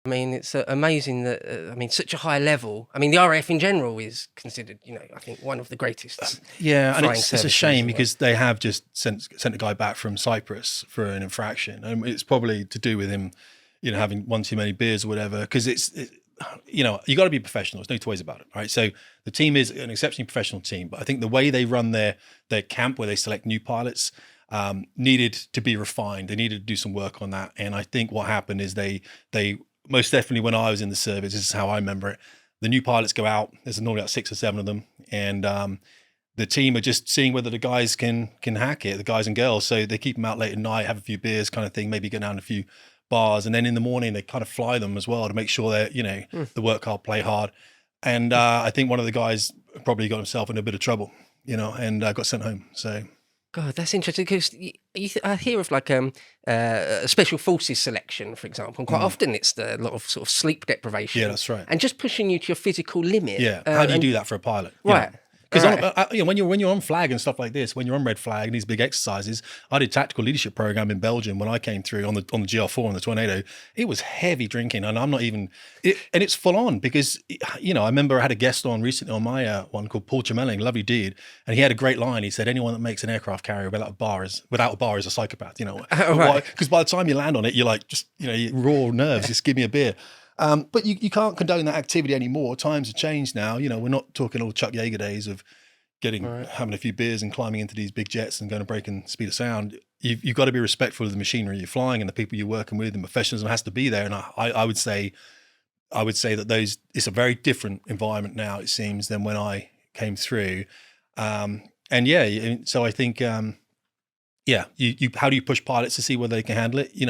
I mean, it's amazing that, I mean, such a high level. I mean, the RAF in general is considered, I think one of the greatest Yeah, and flying it's a services shame in the world. because they have just sent a guy back from Cyprus for an infraction, and it's probably to do with him, having one too many beers or whatever. Because you got to be professional. There's no two ways about it, right? So the team is an exceptionally professional team, but I think the way they run their camp, where they select new pilots, needed to be refined. They needed to do some work on that, and I think what happened is they most definitely, when I was in the service, this is how I remember it. The new pilots go out. There's normally about 6 or 7 of them, and the team are just seeing whether the guys can hack it, the guys and girls. So they keep them out late at night, have a few beers, kind of thing. Maybe go down a few bars, and then in the morning they kind of fly them as well to make sure that they work hard, play hard. And I think one of the guys probably got himself in a bit of trouble, and got sent home. So. God, that's interesting because I hear of like a special forces selection, for example, and quite often it's a lot of sort of sleep deprivation. Yeah, that's right. And just pushing you to your physical limit. Yeah, how do you do that for a pilot? Right. Because when you're on flag and stuff like this, when you're on red flag and these big exercises, I did tactical leadership program in Belgium when I came through on the GR4 and the Tornado. It was heavy drinking, and I'm not even. And it's full on because I remember I had a guest on recently on my one called Paul Chamelling, lovely dude, and he had a great line. He said, "Anyone that makes an aircraft carrier without a bar is a psychopath." Because by the time you land on it, you're like just raw nerves. Just give me a beer. But you can't condone that activity anymore. Times have changed now. We're not talking all Chuck Yeager days of having a few beers and climbing into these big jets and going to breaking speed of sound. You've got to be respectful of the machinery you're flying and the people you're working with, and professionalism has to be there. And I would say that it's a very different environment now, it seems, than when I came through. So I think, you how do you push pilots to see whether they can handle it? You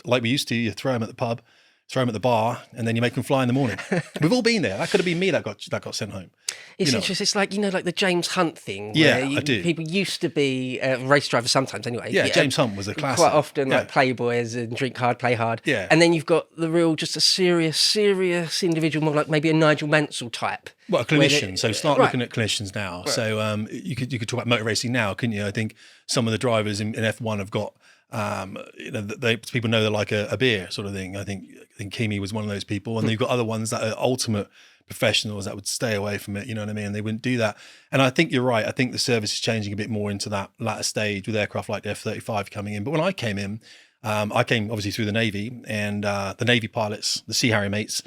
like we used to, you throw them at the pub, throw them at the bar, and then you make them fly in the morning. We've all been there. That could have been me that got sent home. It's interesting. It's like, like the James Hunt thing. Yeah, where I do. People used to be race drivers sometimes anyway. Yeah, James Hunt was a classic. Quite often like playboys and drink hard, play hard. Yeah. And then you've got just a serious individual, more like maybe a Nigel Mansell type. Well, a clinician. So start looking at clinicians now. Right. So you could talk about motor racing now, couldn't you? I think some of the drivers in F1 have got people know they're like a beer sort of thing. I think Kimi was one of those people, and you've got other ones that are ultimate professionals that would stay away from it. You know what I mean? They wouldn't do that. And I think you're right. I think the service is changing a bit more into that latter stage with aircraft like the F-35 coming in. But when I came in, I came obviously through the Navy, and the Navy pilots, the Sea Harrier mates,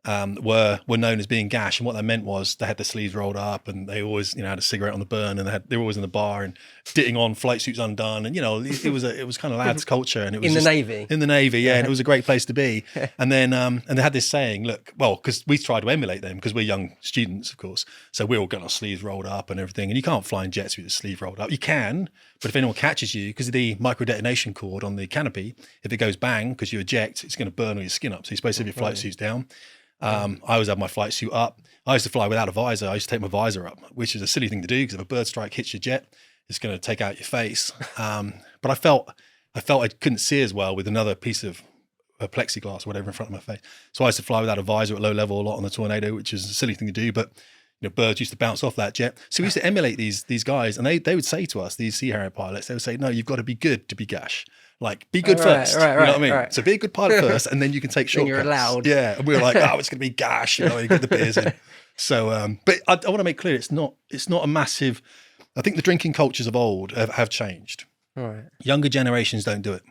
were known as being gash, and what that meant was they had their sleeves rolled up, and they always had a cigarette on the burn, and they were always in the bar and ditting on flight suits undone, and it was kind of lads culture, and it was in the Navy, and it was a great place to be. And then and they had this saying, look, well, because we tried to emulate them because we're young students, of course, so we're all getting our sleeves rolled up and everything, and you can't fly in jets with your sleeve rolled up. You can, but if anyone catches you, because of the micro detonation cord on the canopy, if it goes bang because you eject, it's going to burn all your skin up, so you're supposed to have your flight suits down. I always have my flight suit up. I used to fly without a visor. I used to take my visor up, which is a silly thing to do because if a bird strike hits your jet, it's going to take out your face. But I felt I couldn't see as well with another piece of plexiglass or whatever in front of my face. So I used to fly without a visor at low level a lot on the Tornado, which is a silly thing to do, but birds used to bounce off that jet. So we used to emulate these guys, and they would say to us, these Sea Harrier pilots, they would say, no, you've got to be good to be gash. Like, be good first. You know what I mean? Right. So be a good pilot first, and then you can take shortcuts. You're allowed. Yeah. And we were like, it's going to be gash. You get the beers in. So, but I want to make clear, it's not a massive. I think the drinking cultures of old have changed. Right. Younger generations don't do it.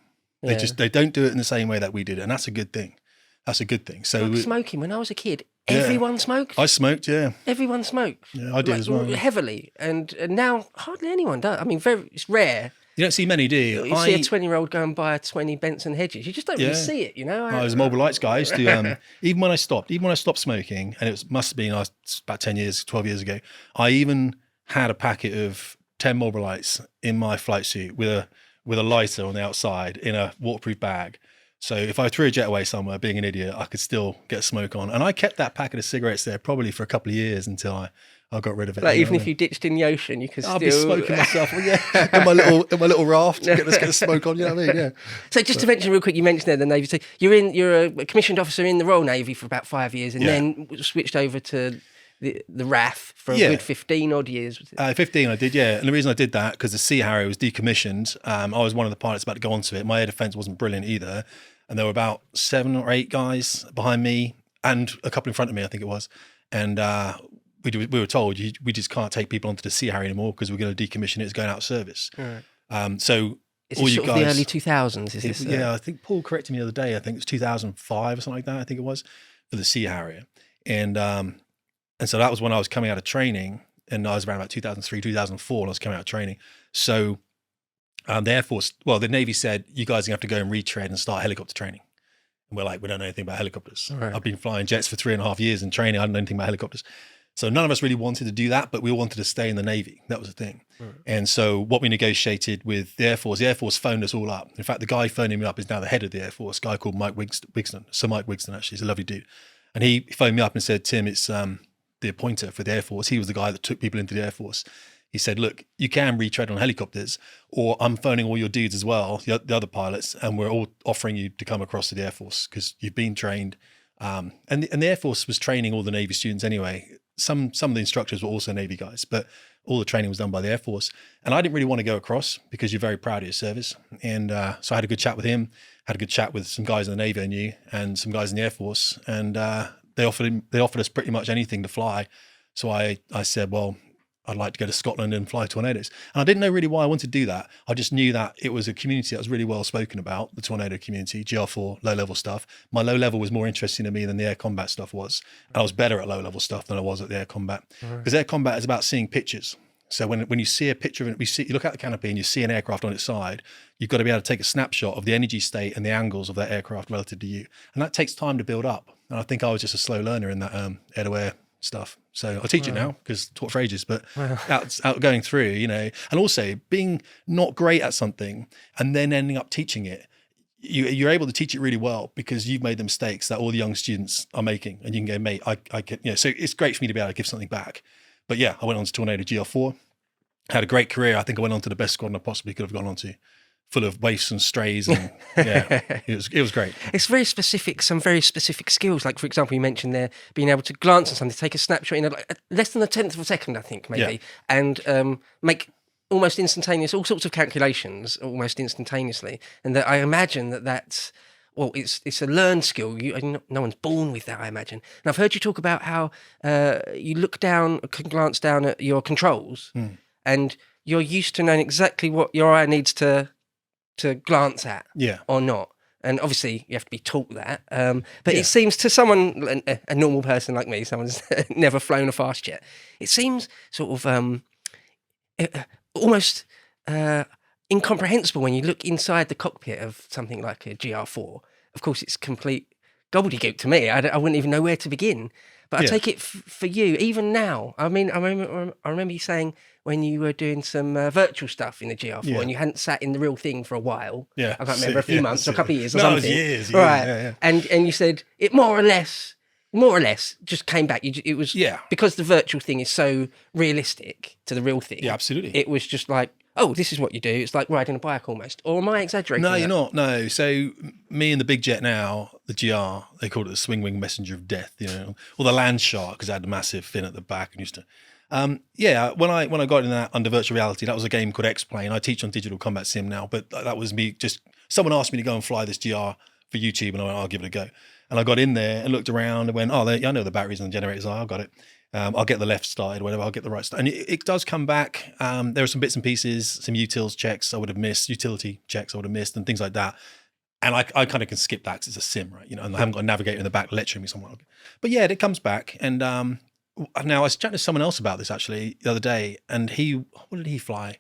They don't do it in the same way that we did, and that's a good thing. That's a good thing. So like smoking. When I was a kid, everyone smoked. I smoked. Yeah. Everyone smoked. Yeah, I did as well. Heavily, and now hardly anyone does. I mean, it's rare. You don't see many, do you? You see a 20-year-old go and buy a 20 Benson Hedges. You just don't really see it, I was a Mobile Lights guy. I used to, even when I stopped smoking, and it must have been about 10 years, 12 years ago, I even had a packet of 10 Mobile Lights in my flight suit with a lighter on the outside in a waterproof bag. So if I threw a jet away somewhere, being an idiot, I could still get smoke on. And I kept that packet of cigarettes there probably for a couple of years until I got rid of it. Like even if you ditched in the ocean, you could still... I'll be smoking myself. in my little raft. Let's get the smoke on. You know what I mean? Yeah. So just to mention real quick, you mentioned there the Navy. So you're a commissioned officer in the Royal Navy for about 5 years, and then switched over to the RAF for a good 15 odd years. 15 I did, yeah. And the reason I did that, because the Sea Harrier was decommissioned. I was one of the pilots about to go onto it. My air defence wasn't brilliant either. and there were about 7 or 8 guys behind me and a couple in front of me, I think it was. And we were told we just can't take people onto the Sea Harrier anymore because we're going to decommission it. It's going out of service. Right. So is all this you sort guys, of the early 2000s? Is this? Yeah, I think Paul corrected me the other day. I think it was 2005 or something like that. I think it was for the Sea Harrier, and so that was when I was coming out of training, and I was around about 2003, 2004, and I was coming out of training. So the Air Force, the Navy said, you guys are going to have to go and retread and start helicopter training. And we're like, we don't know anything about helicopters. Right. I've been flying jets for 3.5 years in training. I don't know anything about helicopters. So none of us really wanted to do that, but we all wanted to stay in the Navy. That was the thing. Right. And so what we negotiated with the Air Force phoned us all up. In fact, the guy phoning me up is now the head of the Air Force, a guy called Mike Wigston. Sir Mike Wigston, actually. He's a lovely dude. And he phoned me up and said, Tim, it's the appointer for the Air Force. He was the guy that took people into the Air Force. He said, look, you can retread on helicopters, or I'm phoning all your dudes as well, the other pilots, and we're all offering you to come across to the Air Force because you've been trained. And the Air Force was training all the Navy students anyway. Some of the instructors were also Navy guys, but all the training was done by the Air Force. And I didn't really want to go across because you're very proud of your service. And so I had a good chat with him, had a good chat with some guys in the Navy I knew and some guys in the Air Force. And they offered us pretty much anything to fly. So I said, well, I'd like to go to Scotland and fly Tornadoes. And I didn't know really why I wanted to do that. I just knew that it was a community that was really well spoken about, the Tornado community, GR4, low-level stuff. My low-level was more interesting to me than the air combat stuff was. And I was better at low-level stuff than I was at the air combat. Because air combat is about seeing pictures. So when you see a picture of it, you look at the canopy and you see an aircraft on its side, you've got to be able to take a snapshot of the energy state and the angles of that aircraft relative to you. And that takes time to build up. And I think I was just a slow learner in that air-to-air stuff. So I teach it now because taught for ages, but out going through, and also being not great at something and then ending up teaching it, you're able to teach it really well because you've made the mistakes that all the young students are making, and you can go, mate, I get, so it's great for me to be able to give something back. But yeah, I went on to Tornado GR4, had a great career. I think I went on to the best squadron I possibly could have gone on to, full of waifs and strays, and yeah, it was great. It's very specific, some very specific skills. Like, for example, you mentioned there being able to glance at something, take a snapshot in less than a tenth of a second, I think, maybe, and make almost instantaneous, all sorts of calculations almost instantaneously. And that I imagine that's, well, it's a learned skill. No one's born with that, I imagine. And I've heard you talk about how you can glance down at your controls, and you're used to knowing exactly what your eye needs to glance at, or not. And obviously you have to be taught that. But it seems to someone, a normal person like me, someone who's never flown a fast jet, it seems sort of almost incomprehensible when you look inside the cockpit of something like a GR4. Of course, it's complete gobbledygook to me. I wouldn't even know where to begin. But I take it for you, even now. I mean, I remember you saying when you were doing some virtual stuff in the GR4 and you hadn't sat in the real thing for a while. Yeah, I can't remember, a few months or a couple of years or something. No, it was years. Right. Yeah. And you said it more or less just came back. It was because the virtual thing is so realistic to the real thing. Yeah, absolutely. It was just like, oh, this is what you do. It's like riding a bike almost. Or am I exaggerating? No, you're not. No. So me and the big jet now, the GR, they called it the swing wing messenger of death, or the land shark because it had a massive fin at the back and used to. When I got in that under virtual reality, that was a game called X-Plane. I teach on digital combat sim now, but that was me. Just someone asked me to go and fly this GR for YouTube, and I went, I'll give it a go. And I got in there and looked around and went, I know the batteries and the generators are. I've got it. I'll get the left started, whatever. I'll get the right started. And it does come back. There are some bits and pieces, some utils checks I would have missed, utility checks I would have missed, and things like that. And I kind of can skip that because it's a sim, right? And I haven't got a navigator in the back lecturing me somewhere. But yeah, it comes back. And now I was chatting to someone else about this actually the other day, and what did he fly?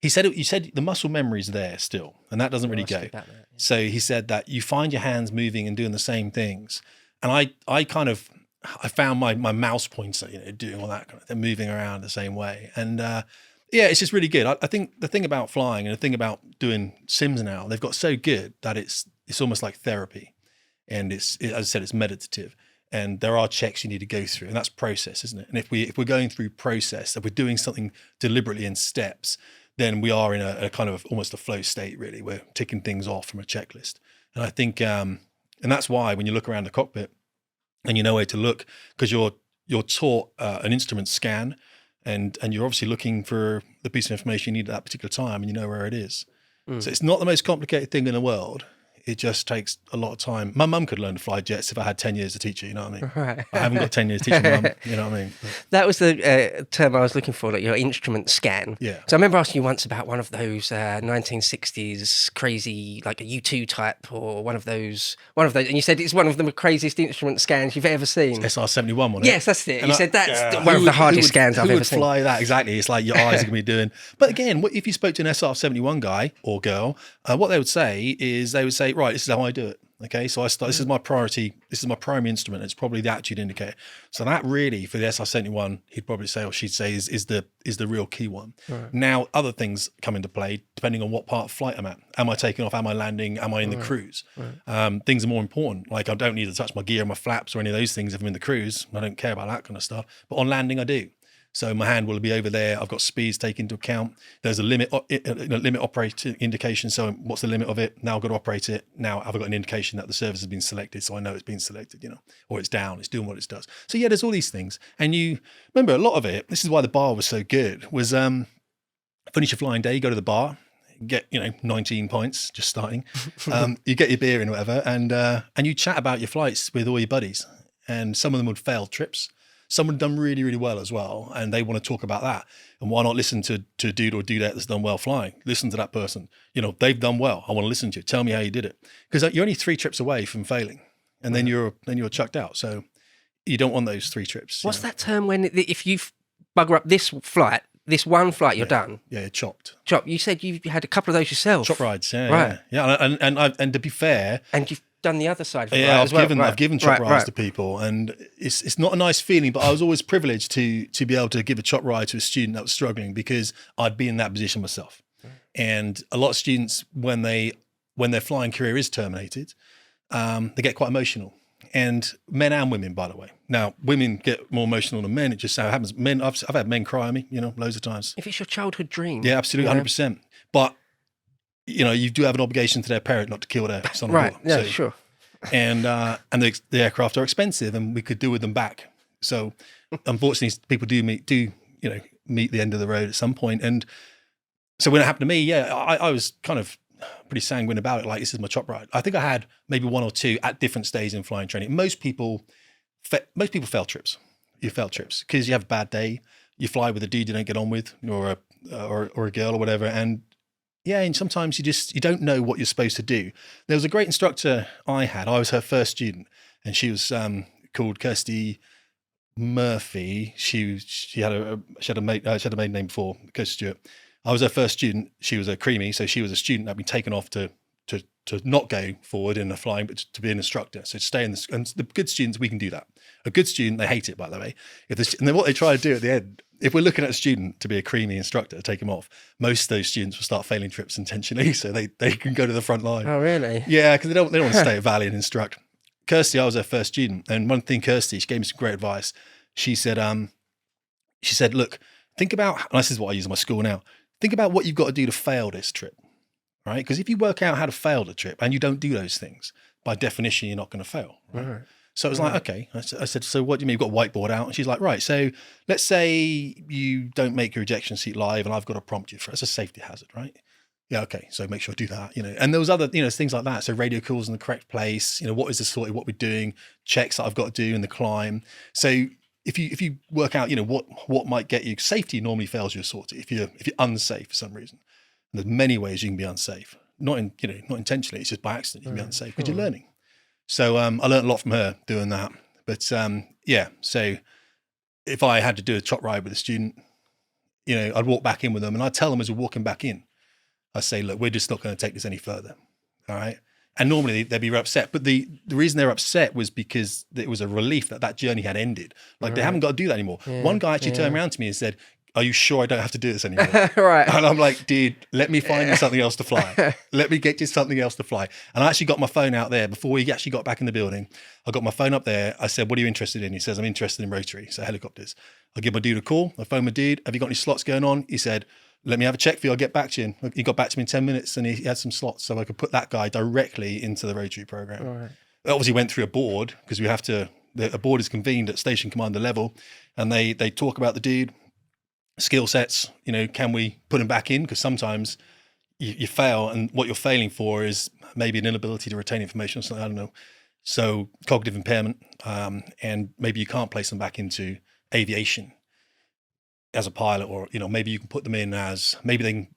He said, you said the muscle memory is there still, and that doesn't really go. So he said that you find your hands moving and doing the same things. And I found my mouse pointer, doing all that kind of thing, moving around the same way. And it's just really good. I think the thing about flying and the thing about doing sims now, they've got so good that it's almost like therapy. And as I said, it's meditative. And there are checks you need to go through, and that's process, isn't it? And if we're going through process, if we're doing something deliberately in steps, then we are in a kind of almost a flow state, really. We're ticking things off from a checklist. And I think, and that's why when you look around the cockpit and you know where to look, because you're taught an instrument scan, and you're obviously looking for the piece of information you need at that particular time, and you know where it is. So it's not the most complicated thing in the world. It just takes a lot of time. My mum could learn to fly jets if I had 10 years to teach her, you know what I mean? Right. I haven't got 10 years teaching mum, you know what I mean? That was the term I was looking for, like your instrument scan. Yeah. So I remember asking you once about one of those 1960s crazy, like a U2 type, or one of those, and you said it's one of the craziest instrument scans you've ever seen. SR-71, wasn't it? Yes, that's it. And You said that's one of the hardest scans I've who ever would seen. fly that? Exactly. It's like your eyes are going to be doing. But again, if you spoke to an SR-71 guy or girl, what they would say is right, this is how I do it. Okay, so this is my priority. This is my primary instrument. It's probably the attitude indicator. So that really, for the SR-71, he'd probably say, or she'd say, is the real key one. Right. Now, other things come into play depending on what part of flight I'm at. Am I taking off? Am I landing? Am I in the cruise? Right. Things are more important. Like I don't need to touch my gear, my flaps, or any of those things if I'm in the cruise. I don't care about that kind of stuff. But on landing, I do. So my hand will be over there. I've got speeds taken into account. There's a limit operator indication. So what's the limit of it? Now I've got to operate it. Now have I got an indication that the service has been selected? So I know it's been selected, or it's down, it's doing what it does. So yeah, there's all these things. And you remember a lot of it, this is why the bar was so good, was finish your flying day, you go to the bar, get 19 points just starting. You get your beer in or whatever, and you chat about your flights with all your buddies. And some of them would fail trips. Someone had done really, really well as well, and they want to talk about that. And why not listen to a dude or dudette that's done well flying? Listen to that person. They've done well. I want to listen to you. Tell me how you did it. Because you're only 3 trips away from failing, and then you're chucked out. So you don't want those 3 trips. What's that term when if you bugger up this one flight, you're done? Yeah, you're chopped. Chopped. You said you had a couple of those yourself. Chop rides, yeah, right. Yeah. And to be fair, and you've done the other side of it. Yeah, right, I've given chop rides to people, and it's not a nice feeling, but I was always privileged to be able to give a chop ride to a student that was struggling because I'd be in that position myself. And a lot of students, when their flying career is terminated, they get quite emotional. And men and women, by the way. Now, women get more emotional than men. It just so happens. Men, I've had men cry on me, loads of times. If it's your childhood dream. Yeah, absolutely, 100%. But you do have an obligation to their parent not to kill their son or daughter. Right, yeah, sure. And the aircraft are expensive, and we could do with them back. So, unfortunately, people do meet the end of the road at some point. And so when it happened to me, I was kind of pretty sanguine about it. Like, this is my chop ride. I think I had maybe 1 or 2 at different stages in flying training. Most people fail trips. You fail trips because you have a bad day. You fly with a dude you don't get on with, or a girl or whatever, and and sometimes you don't know what you're supposed to do. There was a great instructor I had. I was her first student, and she was called Kirsty Murphy. She had a maiden name before Kirsty Stewart. I was her first student. She was a creamie, so she was a student that had been taken off to not go forward in the flying, but to be an instructor. So to stay in and the good students, we can do that. A good student, they hate it, by the way. And then what they try to do at the end, if we're looking at a student to be a creamy instructor, take him off, most of those students will start failing trips intentionally so they can go to the front line. Oh, really? Yeah, because they don't want to stay at Valley and instruct. Kirsty, I was her first student. And one thing, Kirsty, she gave me some great advice. She said, look, think about, and this is what I use in my school now, think about what you've got to do to fail this trip, right? Because if you work out how to fail the trip and you don't do those things, by definition, you're not going to fail. Right? So it was like, okay. I said, so what do you mean? You've got a whiteboard out? And she's like, right. So let's say you don't make your ejection seat live and I've got to prompt you for it. It's a safety hazard, right? Yeah, okay. So make sure I do that, And there was other, things like that. So radio calls in the correct place. What is the sort of what we're doing? Checks that I've got to do in the climb. So if you work out, what might get you, safety normally fails you sort of if you're unsafe for some reason. And there's many ways you can be unsafe. Not intentionally. It's just by accident you can be unsafe because you're learning. So I learned a lot from her doing that. But so if I had to do a chop ride with a student, I'd walk back in with them and I'd tell them as we're walking back in, I'd say, look, we're just not going to take this any further. All right. And normally they'd be upset. But the reason they're upset was because it was a relief that journey had ended. Like they haven't got to do that anymore. Yeah, one guy actually turned around to me and said, are you sure I don't have to do this anymore? Right. And I'm like, dude, let me find you something else to fly. Let me get you something else to fly. And I actually got my phone out there before we actually got back in the building. I got my phone up there. I said, what are you interested in? He says, I'm interested in rotary, so helicopters. I give my dude a call. I phone my dude. Have you got any slots going on? He said, let me have a check for you. I'll get back to you. He got back to me in 10 minutes and he had some slots so I could put that guy directly into the rotary program. Right. It obviously went through a board because a board is convened at station commander level and they talk about the dude, skill sets, can we put him back in? Because sometimes you fail, and what you're failing for is maybe an inability to retain information or something. I don't know. So cognitive impairment, and maybe you can't place them back into aviation as a pilot, or maybe you can put them in as, maybe they can,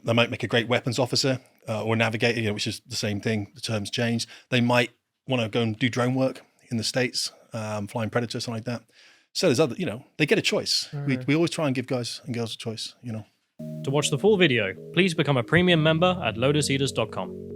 they might make a great weapons officer or navigator, which is the same thing. The terms change. They might want to go and do drone work in the States, flying Predator, something like that. So there's other, they get a choice. We always try and give guys and girls a choice. To watch the full video, please become a premium member at lotuseaters.com.